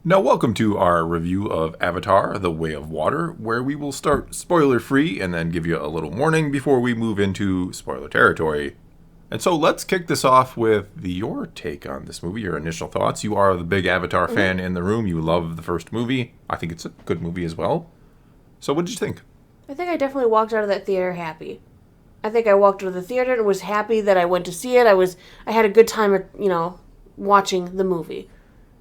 Now, welcome to our review of Avatar: The Way of Water, where we will start spoiler-free and then give you a little warning before we move into spoiler territory. And so let's kick this off with your take on this movie, your initial thoughts. You are the big Avatar fan in the room. You love the first movie. I think it's a good movie as well. So what did you think? I think I definitely walked out of that theater happy. I think I walked out of the theater and was happy that I went to see it. I had a good time, watching the movie.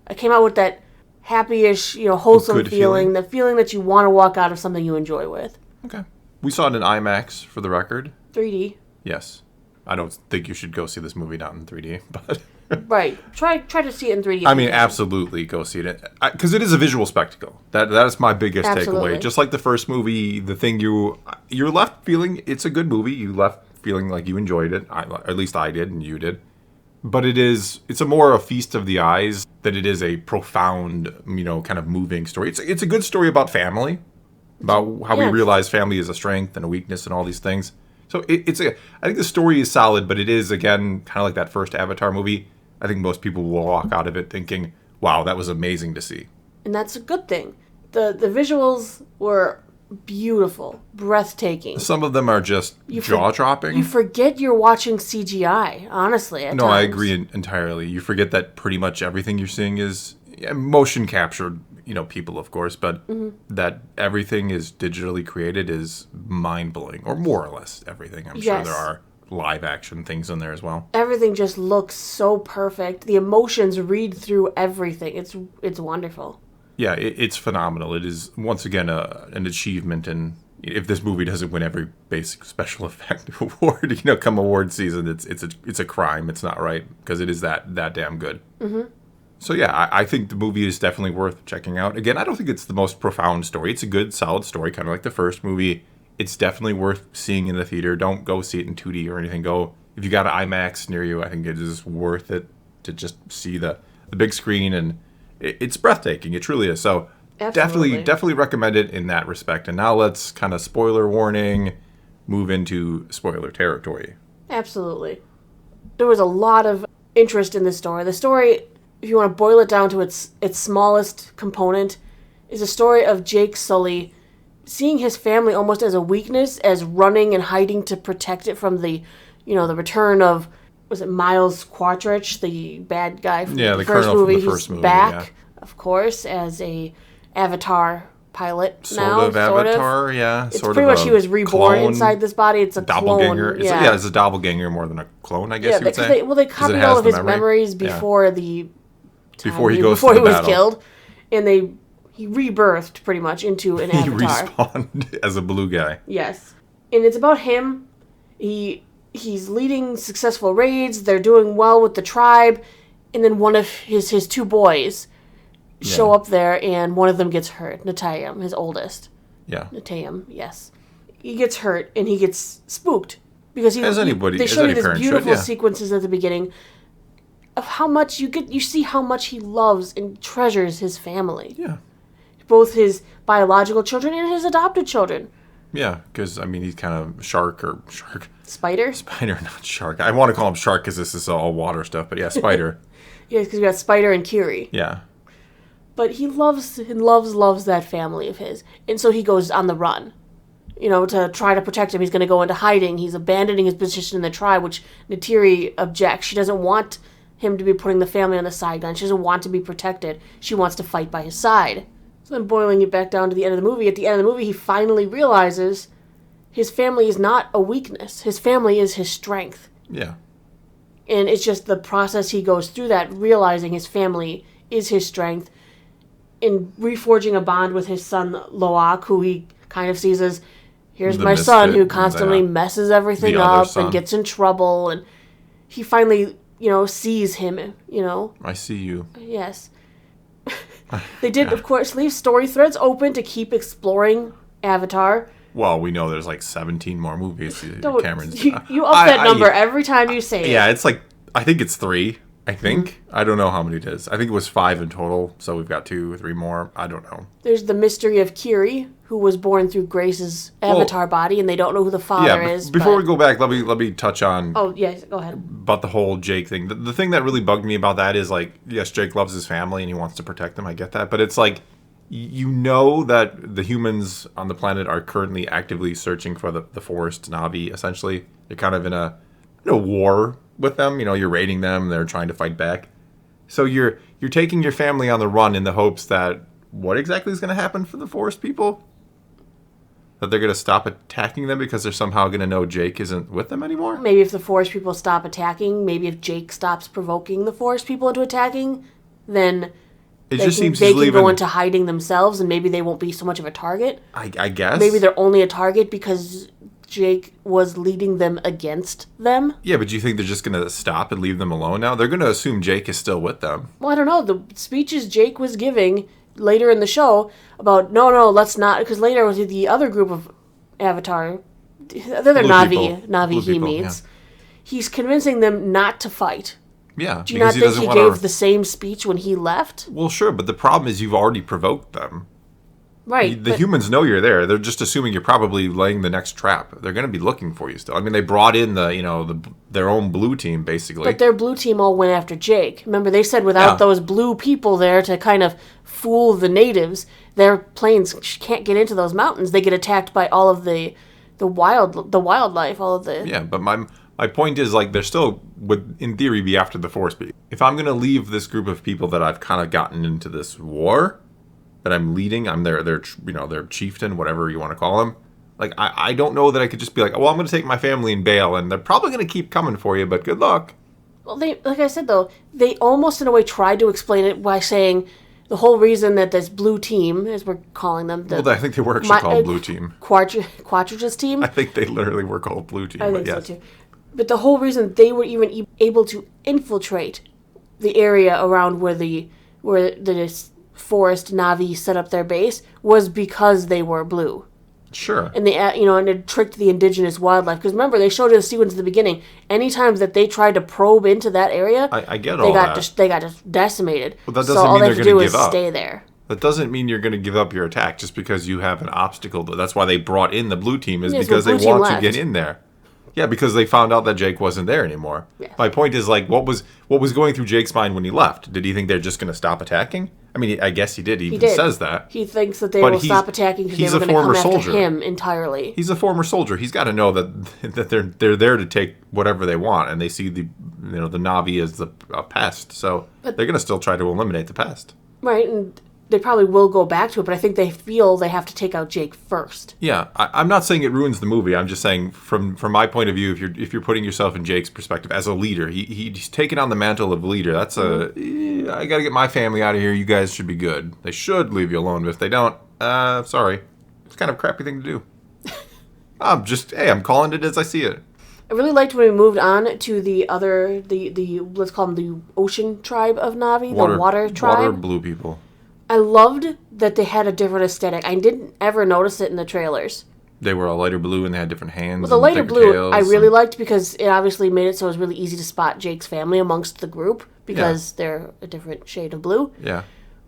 I came out with that happy-ish, wholesome Good feeling, the feeling that you want to walk out of something you enjoy with. Okay. We saw it in IMAX, for the record. 3D. Yes. I don't think you should go see this movie not in 3D, but... Right. Try to see it in 3D. I mean, absolutely go see it. Because it is a visual spectacle. That is my biggest takeaway. Just like the first movie, the thing you're left feeling, it's a good movie. You left feeling like you enjoyed it. At least I did, and you did. But it's a more a feast of the eyes than it is a profound, kind of moving story. It's a good story about family, about how we realize family is a strength and a weakness and all these things. So I think the story is solid, but it is, again, kind of like that first Avatar movie. I think most people will walk out of it thinking, wow, that was amazing to see. And that's a good thing. The visuals were beautiful, breathtaking. Some of them are just jaw-dropping. You forget you're watching CGI, honestly, at times. I agree entirely. You forget that pretty much everything you're seeing is motion captured, people, of course, but that everything is digitally created is mind-blowing, or more or less everything. I'm sure there are live-action things in there as well. Everything just looks so perfect. The emotions read through everything. It's wonderful. Yeah, it's phenomenal. It is, once again, an achievement, and if this movie doesn't win every basic special effect award, come award season, it's a crime. It's not right, because it is that damn good. Mm-hmm. So yeah, I think the movie is definitely worth checking out. Again, I don't think it's the most profound story. It's a good, solid story, kind of like the first movie. It's definitely worth seeing in the theater. Don't go see it in 2D or anything. If you got an IMAX near you, I think it is worth it to just see the big screen, and it's breathtaking. It truly is. So definitely recommend it in that respect. And now let's kind of spoiler warning, move into spoiler territory. Absolutely. There was a lot of interest in this story. The story, if you want to boil it down to its smallest component, is a story of Jake Sully seeing his family almost as a weakness, as running and hiding to protect it from the return of, was it Miles Quaritch, the bad guy from the first movie? He's back, of course, as a Avatar pilot now. Avatar, yeah. It's pretty much he was reborn inside this body. It's a doppelganger. Clone. It's a doppelganger more than a clone, I guess you would say. They copied all of his memories before before he was killed, and he rebirthed pretty much into an Avatar. He respawned as a blue guy. Yes. And it's about him. He's leading successful raids. They're doing well with the tribe. And then one of his two boys show up there, and one of them gets hurt. Natayam, his oldest. Yeah. Natayam, yes. He gets hurt, and he gets spooked. Because they show you these beautiful sequences at the beginning of how much you see how much he loves and treasures his family. Yeah. Both his biological children and his adopted children. Yeah, because, he's kind of shark. Spider, not shark. I want to call him shark because this is all water stuff, but yeah, spider. Yeah, because we got Spider and Kiri. Yeah. But he loves that family of his. And so he goes on the run. To try to protect him. He's going to go into hiding. He's abandoning his position in the tribe, which Neytiri objects. She doesn't want him to be putting the family on the sideline. She doesn't want to be protected. She wants to fight by his side. So then boiling it back down to the end of the movie, at the end of the movie, he finally realizes his family is not a weakness. His family is his strength. Yeah. And it's just the process he goes through that, realizing his family is his strength, and reforging a bond with his son, Loak, who he kind of sees as, here's my son who constantly messes everything up and gets in trouble. And he finally, sees him, I see you. Yes. They did, of course, leave story threads open to keep exploring Avatar. Well, we know there's like 17 more movies. You up that number every time you say it. Yeah, it's like, I think it's 3. I think. I don't know how many it is. I think it was 5 in total, so we've got 2 or 3 more. I don't know. There's the mystery of Kiri, who was born through Grace's avatar body, and they don't know who the father is. Before we go back, let me touch on Oh, yes, go ahead. about the whole Jake thing. The thing that really bugged me about that is, like, yes, Jake loves his family and he wants to protect them. I get that. But it's like, you know that the humans on the planet are currently actively searching for the forest Na'vi, essentially. They're kind of in a war with them. You know, you're raiding them. They're trying to fight back. So you're taking your family on the run in the hopes that what exactly is going to happen for the forest people? That they're going to stop attacking them because they're somehow going to know Jake isn't with them anymore? Maybe if the forest people stop attacking, maybe if Jake stops provoking the forest people into attacking, then they can go into hiding themselves, and maybe they won't be so much of a target. I guess. Maybe they're only a target because Jake was leading them against them. Yeah, but do you think they're just going to stop and leave them alone now? They're going to assume Jake is still with them. Well, I don't know. The speeches Jake was giving later in the show about, no, let's not, because later was the other group of Avatar, the other Na'vi he meets, he's convincing them not to fight. Yeah. Do you not think he gave the same speech when he left? Well, sure, but the problem is you've already provoked them. Right. The humans know you're there. They're just assuming you're probably laying the next trap. They're going to be looking for you still. I mean, they brought in their own blue team, basically. But their blue team all went after Jake. Remember, they said without those blue people there to kind of fool the natives, their planes can't get into those mountains. They get attacked by all of the wildlife, all of the... Yeah, but my point is, like, they're still would, in theory, be after the forest people. If I'm going to leave this group of people that I've kind of gotten into this war... that I'm leading, I'm their chieftain, whatever you want to call him. Like, I don't know that I could just be like, well, I'm going to take my family and bail, and they're probably going to keep coming for you, but good luck. Well, like I said, though, they almost in a way tried to explain it by saying the whole reason that this blue team, as we're calling them... I think they were actually called Blue Team. Quadrage's team? I think they literally were called Blue Team, I think so, too. But the whole reason they were even able to infiltrate the area around where the forest Na'vi set up their base was because they were blue. Sure. And and it tricked the indigenous wildlife. Because remember, they showed a sequence at the beginning. Any times that they tried to probe into that area, I get all that. They got just decimated. Well, that doesn't mean they're going to give up. Stay there. That doesn't mean you're going to give up your attack just because you have an obstacle. That's why they brought in the blue team, because they want to get in there. Yeah, because they found out that Jake wasn't there anymore. Yeah. My point is, like, what was going through Jake's mind when he left? Did he think they're just going to stop attacking? I mean, I guess he did. He even says that. He thinks that they will stop attacking because they were going to come after him entirely. He's a former soldier. He's got to know that they're there to take whatever they want, and they see the Na'vi as a pest. So they're going to still try to eliminate the pest. Right, and they probably will go back to it, but I think they feel they have to take out Jake first. Yeah, I'm not saying it ruins the movie. I'm just saying from my point of view, if you're putting yourself in Jake's perspective as a leader, he's taken on the mantle of leader. That's I got to get my family out of here. You guys should be good. They should leave you alone. But if they don't, sorry, it's kind of a crappy thing to do. I'm calling it as I see it. I really liked when we moved on to the let's call them the ocean tribe of Na'vi, the water tribe. Water blue people. I loved that they had a different aesthetic. I didn't ever notice it in the trailers. They were a lighter blue and they had different hands. Well, the lighter blue I really liked because it obviously made it so it was really easy to spot Jake's family amongst the group because they're a different shade of blue. Yeah.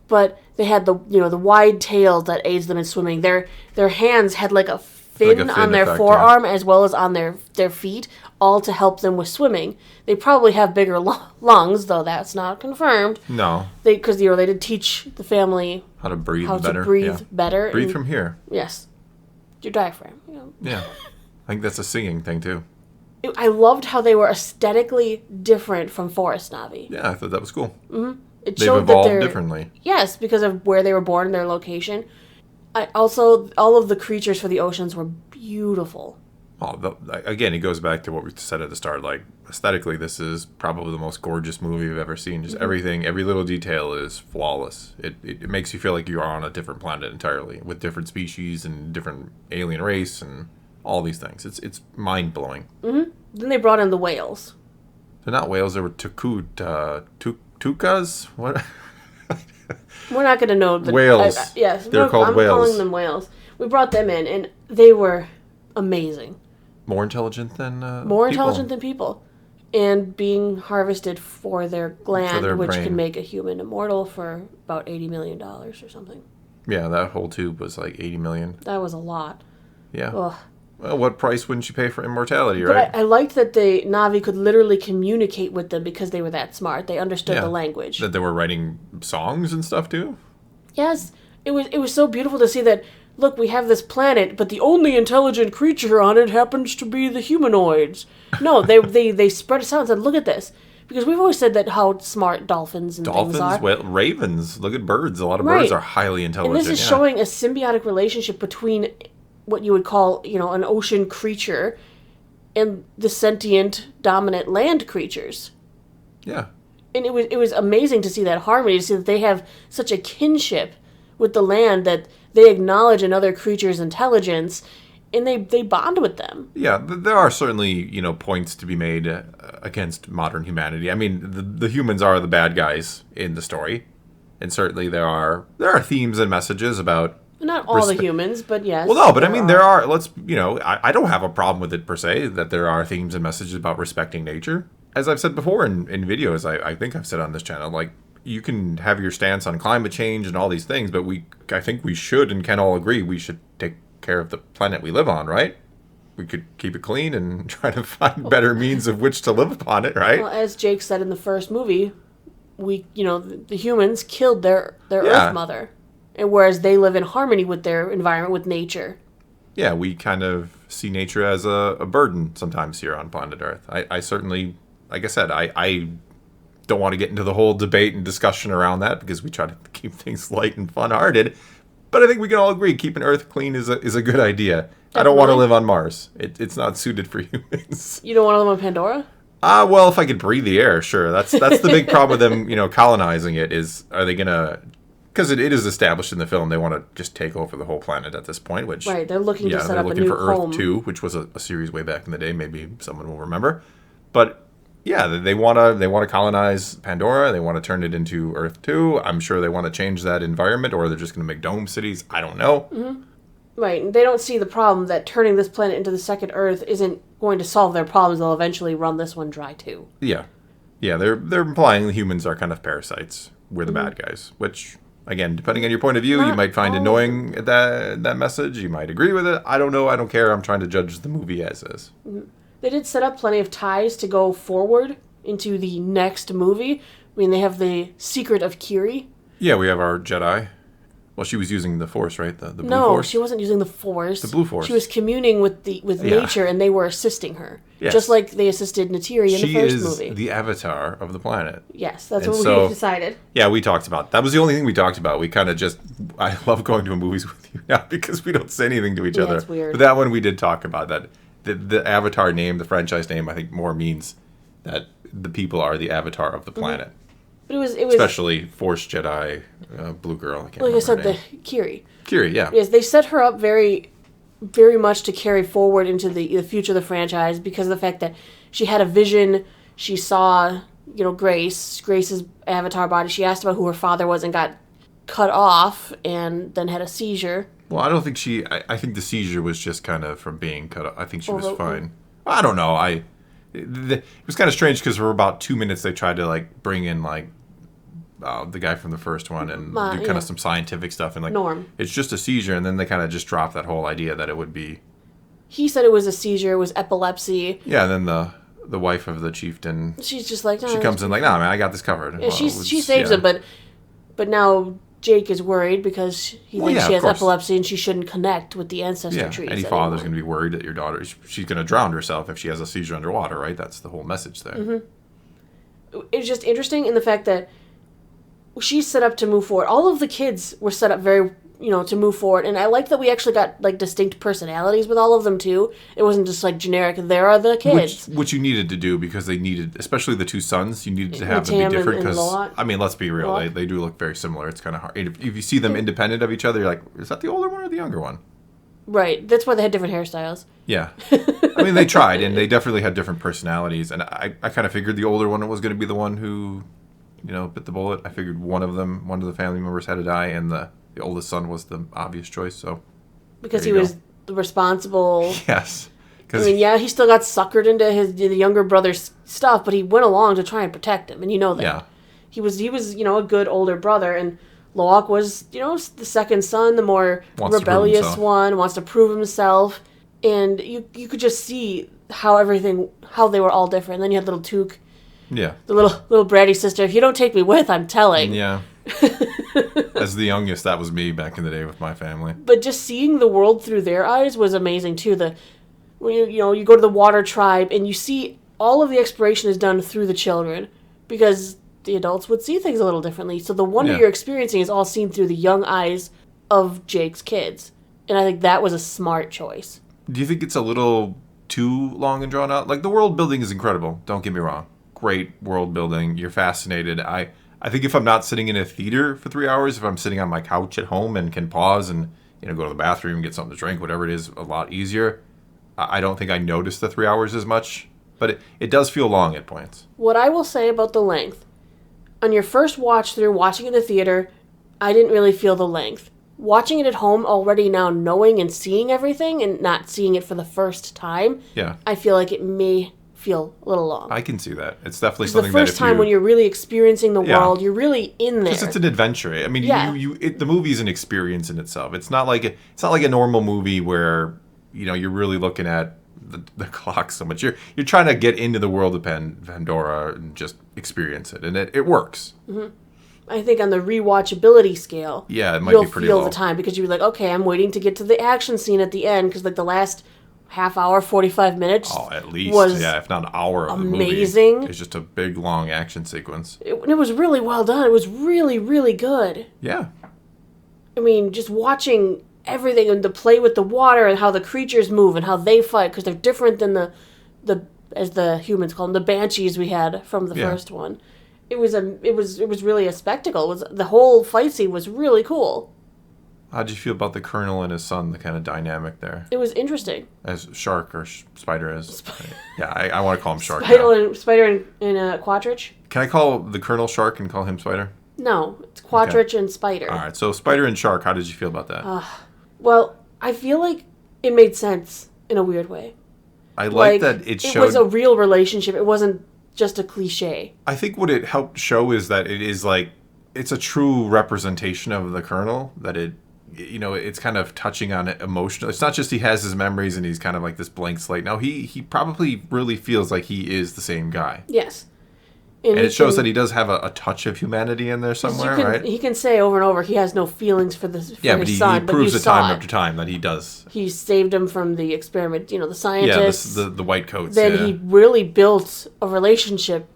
But they had the wide tail that aids them in swimming. Their hands had like a fin on their forearm as well as on their feet, all to help them with swimming. They probably have bigger lungs, though that's not confirmed. No. Because they did teach the family how to breathe better. Breathe from here. Yes. Your diaphragm. Yeah. I think that's a singing thing, too. I loved how they were aesthetically different from Forest Na'vi. Yeah, I thought that was cool. Mm-hmm. They've evolved differently. Yes, because of where they were born and their location. Also, all of the creatures for the oceans were beautiful. Oh, again, it goes back to what we said at the start. Like, aesthetically, this is probably the most gorgeous movie I've ever seen. Just everything, every little detail is flawless. It makes you feel like you're on a different planet entirely, with different species and different alien race and all these things. It's mind-blowing. Mm-hmm. Then they brought in the whales. They're not whales, they were tucas? What? We're not going to know. Whales. Yes. They're called whales. I'm calling them whales. We brought them in, and they were amazing. More intelligent than intelligent than people. and being harvested for their gland, their which brain. can make a human immortal for about $80 million or something. Yeah, that whole tube was like 80 million. That was a lot. Yeah. Ugh. Well, what price wouldn't you pay for immortality, But right? I liked that the Na'vi could literally communicate with them because they were that smart. They understood Yeah. the language. That they were writing songs and stuff too? Yes, it was so beautiful to see that, look, we have this planet, but the only intelligent creature on it happens to be the humanoids. No, they spread us out and said, look at this. Because we've always said that how smart dolphins and things are. Well, ravens. Look at birds. A lot of Right. birds are highly intelligent. And this is showing a symbiotic relationship between what you would call, an ocean creature and the sentient, dominant land creatures. Yeah. And it was amazing to see that harmony, to see that they have such a kinship with the land that they acknowledge another creature's intelligence, and they bond with them. Yeah, there are certainly, points to be made against modern humanity. I mean, the humans are the bad guys in the story. And certainly there are themes and messages about... Not all the humans, but yes. Well, no, but I mean, there are, I don't have a problem with it per se, that there are themes and messages about respecting nature. As I've said before in videos, I think I've said on this channel, like, you can have your stance on climate change and all these things, but I think we should and can all agree we should take care of the planet we live on, right? We could keep it clean and try to find better means of which to live upon it, right? Well, as Jake said in the first movie, the humans killed their Yeah. Earth Mother, and whereas they live in harmony with their environment, with nature. Yeah, we kind of see nature as a burden sometimes here on planet Earth. I certainly, like I said, I don't want to get into the whole debate and discussion around that because we try to keep things light and fun-hearted. But I think we can all agree keeping Earth clean is a good idea. Definitely. I don't want to live on Mars. It's not suited for humans. You don't want to live on Pandora? Well, if I could breathe the air, sure. That's the big problem with them, colonizing it is, are they going to... Because it is established in the film, they want to just take over the whole planet at this point, which... Right, they're looking to set up a looking new for Earth home. 2, which was a series way back in the day. Maybe someone will remember. But, yeah, they want to colonize Pandora. They want to turn it into Earth 2. I'm sure they want to change that environment, or they're just going to make dome cities. I don't know. Mm-hmm. Right, and they don't see the problem that turning this planet into the second Earth isn't going to solve their problems. They'll eventually run this one dry, too. Yeah. Yeah, they're implying the humans are kind of parasites. We're the bad guys, which... Again, depending on your point of view, you might find annoying that message. You might agree with it. I don't know. I don't care. I'm trying to judge the movie as is. They did set up plenty of ties to go forward into the next movie. I mean, they have the Secret of Kiri. Yeah, we have our Jedi. Well, she was using the Force, right? The blue No, Force? she wasn't using the Force. The blue Force. She was communing with Yeah. nature, and they were assisting her. Yes. Just like they assisted Natiri in the first movie. She is the avatar of the planet. Yes, that's And what so- we decided. Yeah, we talked about that. Was the only thing we talked about. We kind of just... I love going to movies with you now because we don't say anything to each Yeah, other. it's weird. But that one we did talk about. That the avatar name, the franchise name, I think more means that the people are the avatar of the planet. But it was Especially Force Jedi, blue girl. I can't like I remember said, her the name. Kiri. Kiri, yeah. Yes, they set her up very, very much to carry forward into the future of the franchise because of the fact that she had a vision. She saw, Grace's avatar body. She asked about who her father was and got cut off and then had a seizure. Well, I don't think I think the seizure was just kind of from being cut off. I think she was Well, fine. I don't know. It was kind of strange because for about 2 minutes they tried to bring in the guy from the first one and do kind yeah. of some scientific stuff and Norm. it's just a seizure, and then they kind of just dropped that whole idea that it would be. He said it was a seizure, it was epilepsy. Yeah, and then the wife of the chieftain, She's just like, she comes in like, nah, man, I got this covered. Yeah, she saves him, but now Jake is worried because he thinks yeah, she of has course. epilepsy and she shouldn't connect with the ancestor trees. Any father's going to be worried that your daughter, she's going to drown herself if she has a seizure underwater, right? That's the whole message there. Mm-hmm. It's just interesting in the fact that she's set up to move forward. All of the kids were set up very, to move forward. And I like that we actually got, distinct personalities with all of them, too. It wasn't just, generic, there are the kids. Which you needed to do because they needed, especially the two sons, you needed to have them Tam be different and because, Lot. I mean, let's be real, Lot. they do look very similar. It's kind of hard. If you see them independent of each other, you're like, is that the older one or the younger one? Right. That's why they had different hairstyles. Yeah. I mean, they tried, and they definitely had different personalities. And I kind of figured the older one was going to be the one who, bit the bullet. I figured one of the family members had to die, and the oldest son was the obvious choice. So Because There he you was the responsible. yes, I mean, yeah, he still got suckered into the younger brother's stuff, but he went along to try and protect him, and you know that. Yeah. He was a good older brother, and Loak was, the second son, the more rebellious one, wants to prove himself, and you could just see how they were all different. And then you had little Took, Yeah. the little bratty sister. If you don't take me with, I'm telling. Yeah. As the youngest, that was me back in the day with my family. But just seeing the world through their eyes was amazing too. When you go to the water tribe and you see all of the exploration is done through the children, because the adults would see things a little differently. So the wonder you're experiencing is all seen through the young eyes of Jake's kids. And I think that was a smart choice. Do you think it's a little too long and drawn out? Like, the world building is incredible. Don't get me wrong. Great world building. You're fascinated. I think if I'm not sitting in a theater for 3 hours, if I'm sitting on my couch at home and can pause and go to the bathroom, get something to drink, whatever it is, a lot easier. I don't think I notice the 3 hours as much. But it does feel long at points. What I will say about the length, on your first watch through, watching it in the theater, I didn't really feel the length. Watching it at home, already now knowing and seeing everything and not seeing it for the first time, I feel like it may feel a little long. I can see that. It's definitely something that the first time when you're really experiencing the world, you're really in there. Because it's an adventure. I mean, the movie is an experience in itself. It's not like a normal movie where you're really looking at the clock so much. You're trying to get into the world of Pandora and just experience it, and it works. Mm-hmm. I think on the rewatchability scale, it might be pretty you'll feel low. the time, because you're like, okay, I'm waiting to get to the action scene at the end, because like the last half hour, 45 minutes, at least, was if not an hour of amazing. The movie. It's just a big long action sequence. It was really well done. It was really, really good. Yeah. I mean, just watching everything and the play with the water and how the creatures move and how they fight, because they're different than the as the humans call them, the banshees we had from the first one. It was really a spectacle. The whole fight scene was really cool. How'd you feel about the Colonel and his son, the kind of dynamic there? It was interesting. As Shark or Spider is. I want to call him Shark. Spider and Quattridge. Can I call the Colonel Shark and call him Spider? No, it's Quattridge and Spider. All right, so Spider and Shark, how did you feel about that? Well, I feel like it made sense in a weird way. I like that it showed... It was a real relationship. It wasn't just a cliche. I think what it helped show is that it is like... It's a true representation of the Colonel, that it's kind of touching on it emotional. It's not just he has his memories and he's kind of like this blank slate. No, he probably really feels like he is the same guy. Yes. And it shows that he does have a touch of humanity in there somewhere, right? He can say over and over he has no feelings for his son. But he proves it time after time that he does. He saved him from the experiment, the scientists. Yeah, the white coats. Then he really built a relationship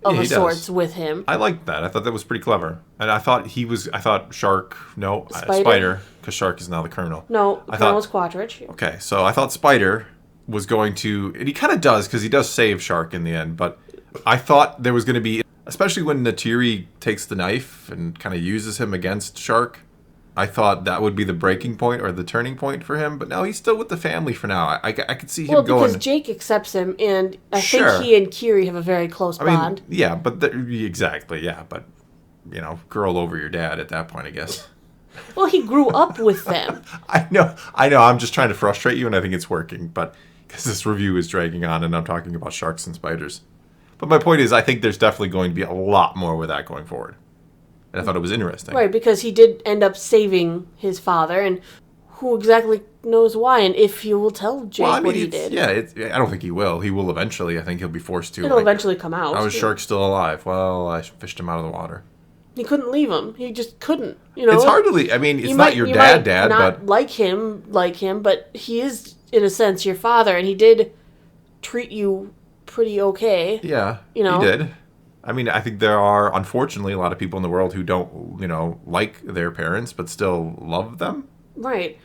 of sorts with him. I liked that. I thought that was pretty clever. And I thought Spider, because Shark is now the Colonel. No, the Colonel was Quattridge. Okay, so I thought Spider was going to, and he kind of does, because he does save Shark in the end, but I thought there was going to be, especially when Natiri takes the knife and kind of uses him against Shark, I thought that would be the breaking point or the turning point for him. But no, he's still with the family for now. I could see him going... Well, because Jake accepts him, and I think he and Kiri have a very close bond. Yeah, but exactly, yeah. But, girl over your dad at that point, I guess. Well, he grew up with them. I know. I'm just trying to frustrate you, and I think it's working. But because this review is dragging on, and I'm talking about sharks and spiders. But my point is, I think there's definitely going to be a lot more with that going forward. And I thought it was interesting. Right, because he did end up saving his father, and who exactly knows why, and if he will tell Jake what he did. Yeah, I don't think he will. He will eventually. I think he'll be forced to. It'll eventually come out. How is Shark still alive? Well, I fished him out of the water. He couldn't leave him. He just couldn't. It's hard to leave. I mean, it's not your dad, not but... like him, but he is, in a sense, your father, and he did treat you pretty okay. Yeah, he did. I mean, I think there are, unfortunately, a lot of people in the world who don't, like their parents, but still love them. Right.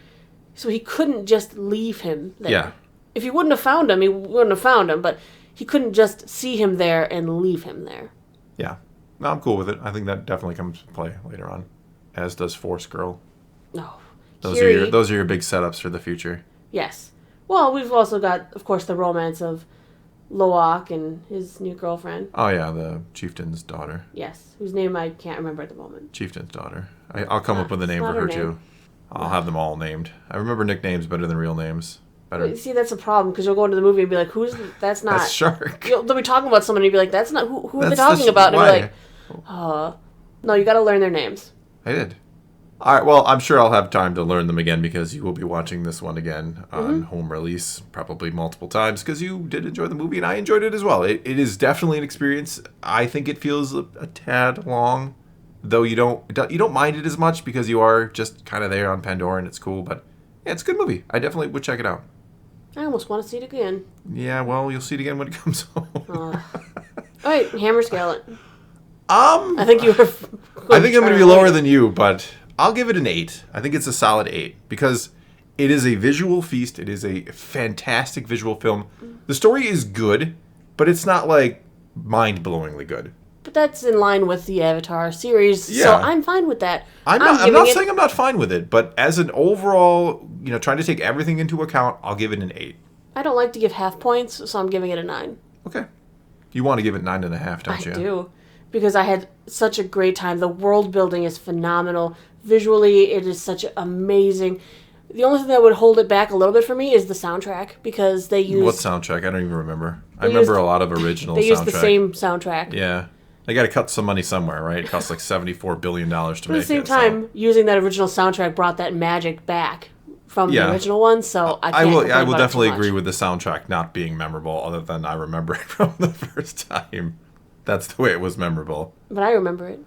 So he couldn't just leave him there. Yeah. If he wouldn't have found him, he wouldn't have found him, but he couldn't just see him there and leave him there. Yeah. No, I'm cool with it. I think that definitely comes to play later on, as does Force Girl. No. Those are your big setups for the future. Yes. Well, we've also got, of course, the romance of Loak and his new girlfriend. Oh, yeah, the chieftain's daughter. Yes, whose name I can't remember at the moment. Chieftain's daughter. I'll come up with a name for her, too. I'll have them all named. I remember nicknames better than real names. better. See, that's a problem because you'll go into the movie and be like, that's not. That's Shark. They'll be talking about somebody and be like, that's not, who are they That's talking about? And why. you're like, no, you got to learn their names. I did. All right, well, I'm sure I'll have time to learn them again because you will be watching this one again on home release, probably multiple times, because you did enjoy the movie and I enjoyed it as well. It is definitely an experience. I think it feels a tad long, though you don't mind it as much because you are just kind of there on Pandora and it's cool. But yeah, it's a good movie. I definitely would check it out. I almost want to see it again. Yeah, well, you'll see it again when it comes home. All right, Hammer Scale it. I think you were. I think I'm going to be lower than you, but I'll give it an 8. I think it's a solid 8 because it is a visual feast. It is a fantastic visual film. The story is good, but it's not like mind-blowingly good. But that's in line with the Avatar series, Yeah. so I'm fine with that. I'm not saying I'm not fine with it, but as an overall, trying to take everything into account, I'll give it an 8. I don't like to give half points, so I'm giving it a 9. Okay. You want to give it 9.5, don't you? I do. Because I had such a great time. The world building is phenomenal. Visually, it is such amazing. The only thing that would hold it back a little bit for me is the soundtrack, because they use... What soundtrack? I don't even remember. I remember a lot of original They soundtrack. use the same soundtrack. Yeah. They got to cut some money somewhere, right? It costs like $74 billion to make it. But at the same time, using that original soundtrack brought that magic back from the original one, so I will definitely agree with the soundtrack not being memorable, other than I remember it from the first time. That's the way it was memorable. But I remember it.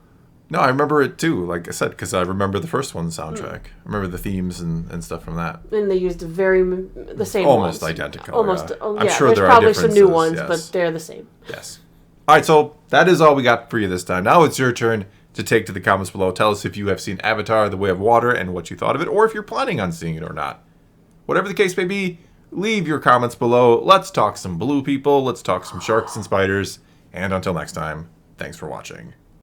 No, I remember it too, like I said, because I remember the first one's soundtrack. I remember the themes and stuff from that. And they used the same Almost ones. identical. Almost. Yeah. Oh, I'm yeah, sure there's there are probably differences. some new ones, yes. but they're the same. Yes. All right, so that is all we got for you this time. Now it's your turn to take to the comments below. Tell us if you have seen Avatar: The Way of Water and what you thought of it, or if you're planning on seeing it or not. Whatever the case may be, leave your comments below. Let's talk some blue people. Let's talk some sharks and spiders. And until next time, thanks for watching.